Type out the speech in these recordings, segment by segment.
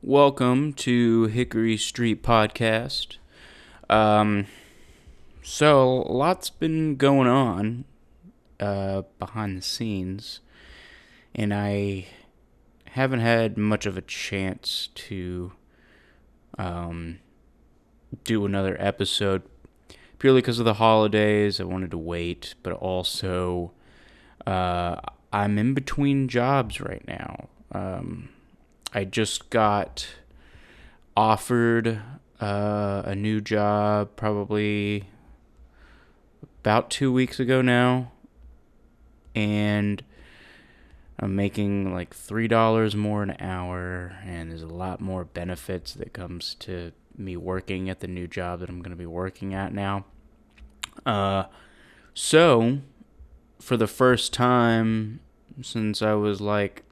Welcome to Hickory Street Podcast. Um, so, lots been going on behind the scenes, and I haven't had much of a chance to um, do another episode purely because of the holidays. I wanted to wait, but also uh, I'm in between jobs right now. I just got offered a new job probably about 2 weeks ago now, and I'm making like $3 more an hour, and there's a lot more benefits that comes to me working at the new job that I'm going to be working at now. Uh, so for the first time since I was like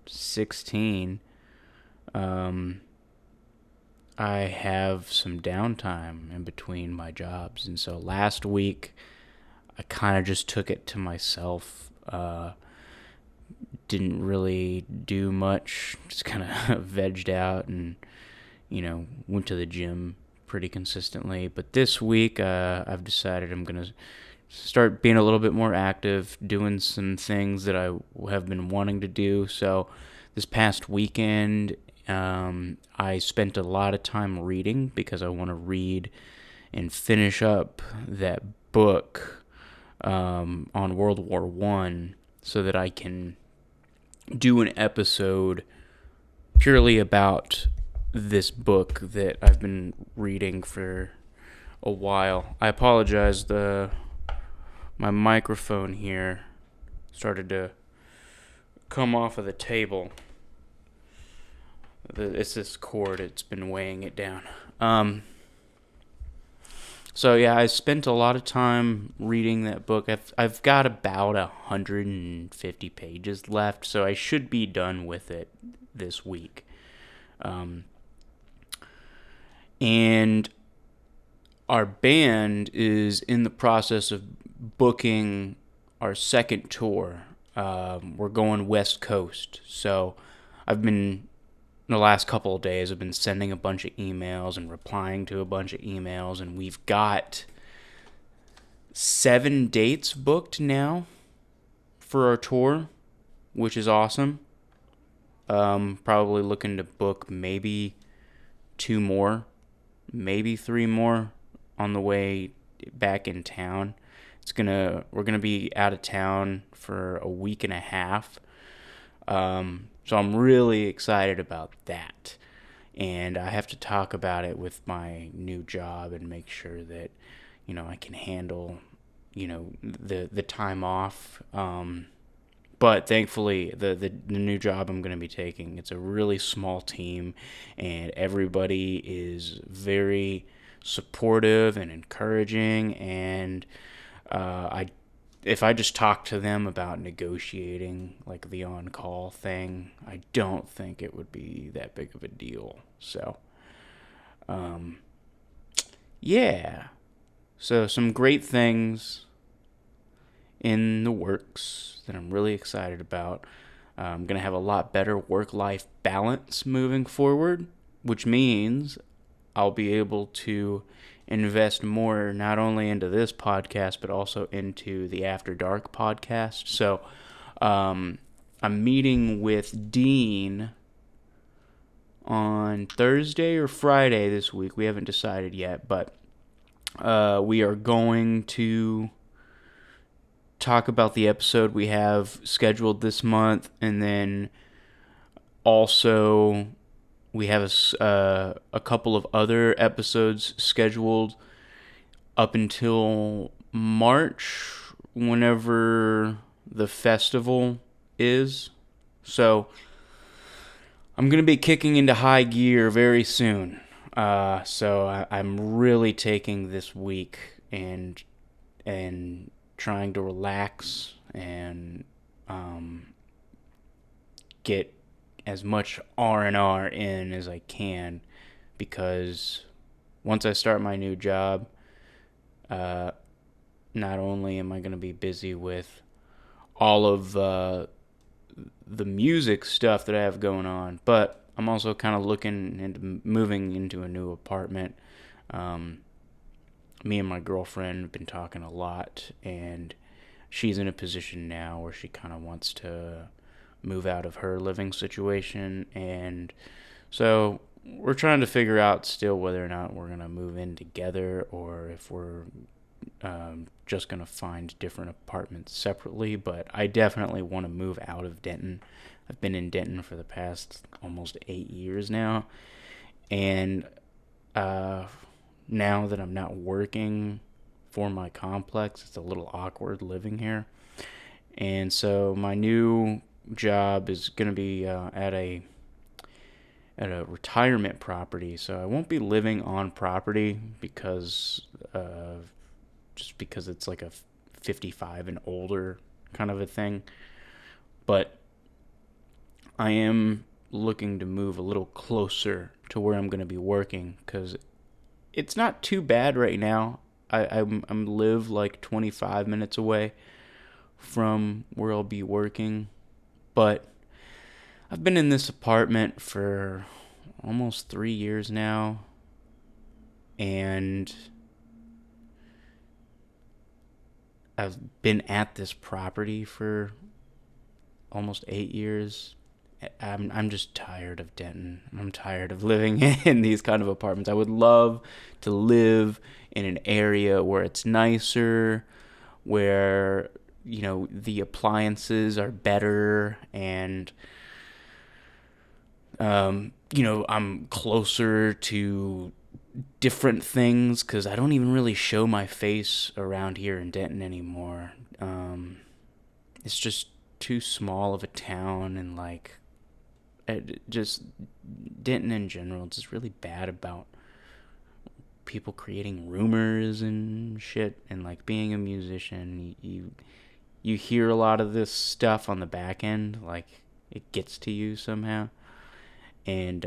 16, um, I have some downtime in between my jobs. And so last week, I kind of just took it to myself. Didn't really do much, just kind of vegged out and, went to the gym pretty consistently. But this week, I've decided I'm going to start being a little bit more active, doing some things that I have been wanting to do. So this past weekend, I spent a lot of time reading because I want to read and finish up that book on World War One, so that I can do an episode purely about this book that I've been reading for a while. I apologize. My microphone here started to come off of the table. It's this cord. It's been weighing it down. So yeah, I spent a lot of time reading that book. I've got about 150 pages left, so I should be done with it this week. And our band is in the process of booking our second tour. We're going West Coast, so I've been the last couple of days I've been sending a bunch of emails and replying to a bunch of emails, and we've got 7 dates booked now for our tour, which is awesome. Probably looking to book maybe 2 more, maybe 3 more on the way back in town. We're gonna be out of town for a week and a half. So I'm really excited about that. And I have to talk about it with my new job and make sure that, I can handle, the time off. But thankfully, the new job I'm going to be taking, it's a really small team, and everybody is very supportive and encouraging. And I if I just talk to them about negotiating like the on-call thing, I don't think it would be that big of a deal. So, yeah. So some great things in the works that I'm really excited about. I'm going to have a lot better work-life balance moving forward, which means I'll be able to invest more not only into this podcast but also into the After Dark podcast. So I'm meeting with Dean on Thursday or Friday this week. We haven't decided yet, but we are going to talk about the episode we have scheduled this month, and then also we have a couple of other episodes scheduled up until March, whenever the festival is. So I'm going to be kicking into high gear very soon. So I'm really taking this week and trying to relax and get as much R&R in as I can, because once I start my new job, not only am I going to be busy with all of the music stuff that I have going on, but I'm also kind of looking into moving into a new apartment. Me and my girlfriend have been talking a lot, and she's in a position now where she kind of wants to move out of her living situation, and so we're trying to figure out still whether or not we're gonna move in together or if we're just gonna find different apartments separately. But I definitely want to move out of Denton. I've been in Denton for the past almost 8 years now, and uh, now that I'm not working for my complex, it's a little awkward living here. And so my new job is going to be at a retirement property. So I won't be living on property because just because it's like a 55 and older kind of a thing. But I am looking to move a little closer to where I'm going to be working because it's not too bad right now. I'm live like 25 minutes away from where I'll be working, but I've been in this apartment for almost 3 years now, and I've been at this property for almost 8 years. I'm just tired of Denton. I'm tired of living in these kind of apartments. I would love to live in an area where it's nicer, where the appliances are better, and I'm closer to different things because I don't even really show my face around here in Denton anymore. It's just too small of a town, and like just Denton in general, it's just really bad about people creating rumors and shit. And like being a musician, you hear a lot of this stuff on the back end, like it gets to you somehow, and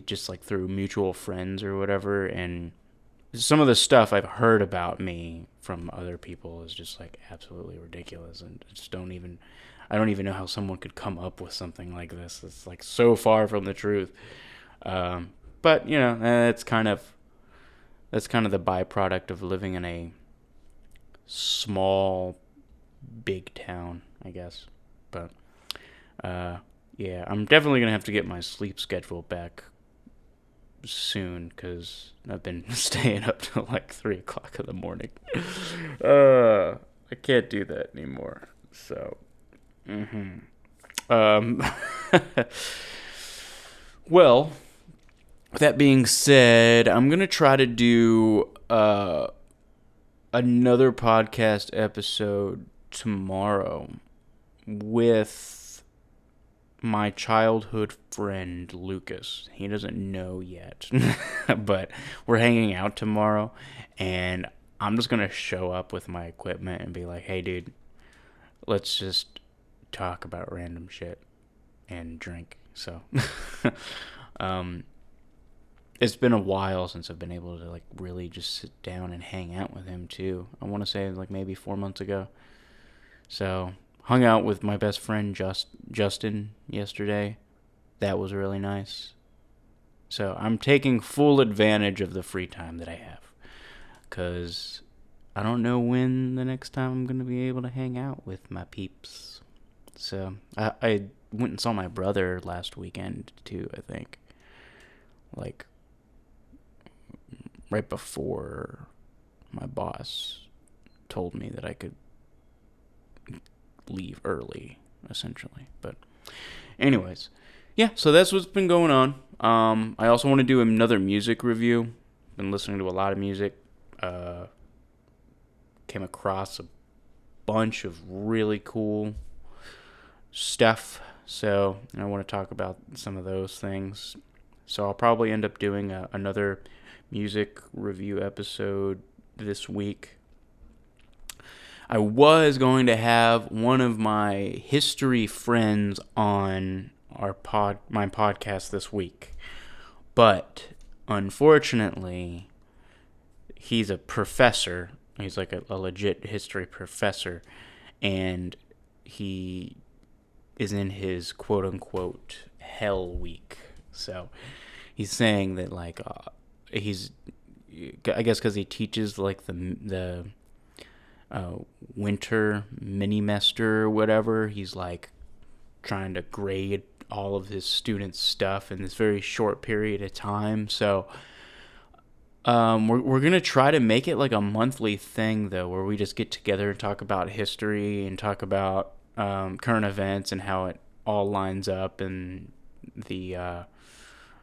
just like through mutual friends or whatever. And some of the stuff I've heard about me from other people is just like absolutely ridiculous, and I don't even know how someone could come up with something like this. It's like so far from the truth. But that's kind of the byproduct of living in a small, big town, I guess. But yeah, I'm definitely gonna have to get my sleep schedule back soon because I've been staying up till like 3 o'clock in the morning. I can't do that anymore. So, um, well, that being said, I'm gonna try to do another podcast episode tomorrow with my childhood friend Lucas. He doesn't know yet, but we're hanging out tomorrow, and I'm just gonna show up with my equipment and be like, "Hey, dude, let's just talk about random shit and drink." So, it's been a while since I've been able to like really just sit down and hang out with him too. I want to say like maybe 4 months ago. So hung out with my best friend Justin yesterday. That was really nice. So I'm taking full advantage of the free time that I have, because I don't know when the next time I'm going to be able to hang out with my peeps. So I went and saw my brother last weekend too, I think. Like right before my boss told me that I could leave early, essentially. But anyways, yeah, so that's what's been going on. I also want to do another music review. Been listening to a lot of music. Came across a bunch of really cool stuff, so I want to talk about some of those things. So I'll probably end up doing another music review episode this week. I was going to have one of my history friends on my podcast this week, but unfortunately, he's a professor. He's like a legit history professor, and he is in his quote-unquote hell week. So he's saying that like he's, I guess, because he teaches like the winter mini-mester or whatever. He's like trying to grade all of his students' stuff in this very short period of time. So we're gonna try to make it like a monthly thing though, where we just get together and talk about history and talk about current events and how it all lines up, and the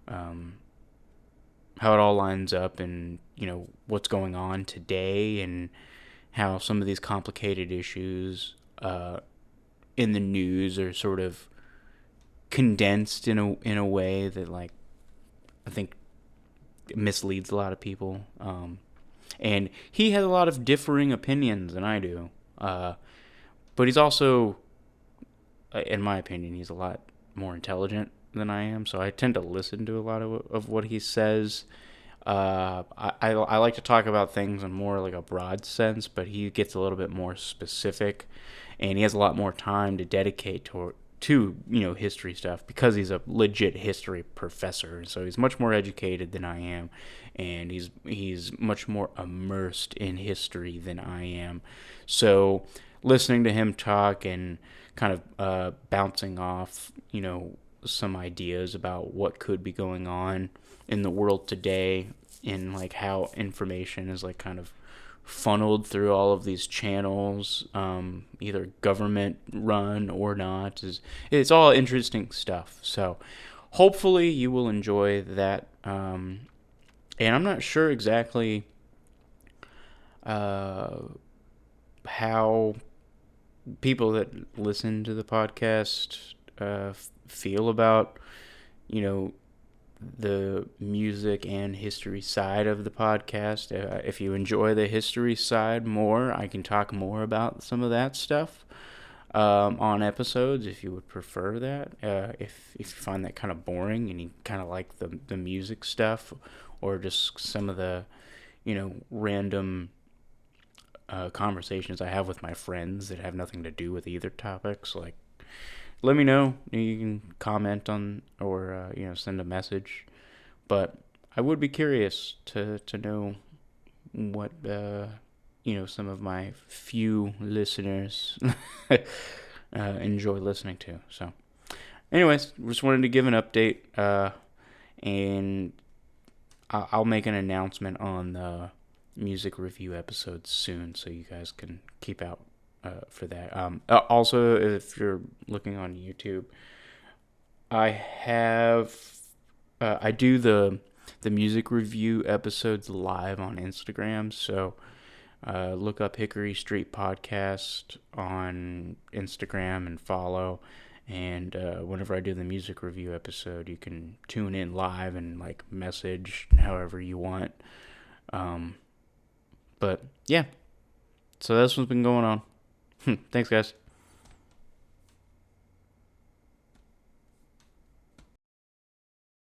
how it all lines up, and what's going on today, and how some of these complicated issues in the news are sort of condensed in a way that, like, I think misleads a lot of people. And he has a lot of differing opinions than I do. But he's also, in my opinion, he's a lot more intelligent than I am. So I tend to listen to a lot of what he says. I like to talk about things in more like a broad sense, but he gets a little bit more specific, and he has a lot more time to dedicate to history stuff, because he's a legit history professor. So he's much more educated than I am, and he's much more immersed in history than I am. So listening to him talk and kind of bouncing off some ideas about what could be going on in the world today, and like how information is like kind of funneled through all of these channels, either government run or not, it's all interesting stuff. So hopefully you will enjoy that. And I'm not sure exactly how people that listen to the podcast feel about the music and history side of the podcast. If you enjoy the history side more, I can talk more about some of that stuff on episodes, if you would prefer that. If you find that kind of boring and you kind of like the music stuff, or just some of the random conversations I have with my friends that have nothing to do with either topics, like, let me know. You can comment on, or send a message. But I would be curious to know what some of my few listeners enjoy listening to. So, anyways, just wanted to give an update, and I'll make an announcement on the music review episodes soon, so you guys can keep out for that. Also, if you're looking on YouTube, I do the music review episodes live on Instagram. So look up Hickory Street Podcast on Instagram and follow. And whenever I do the music review episode, you can tune in live and like message however you want. But yeah, so that's what's been going on. Thanks, guys.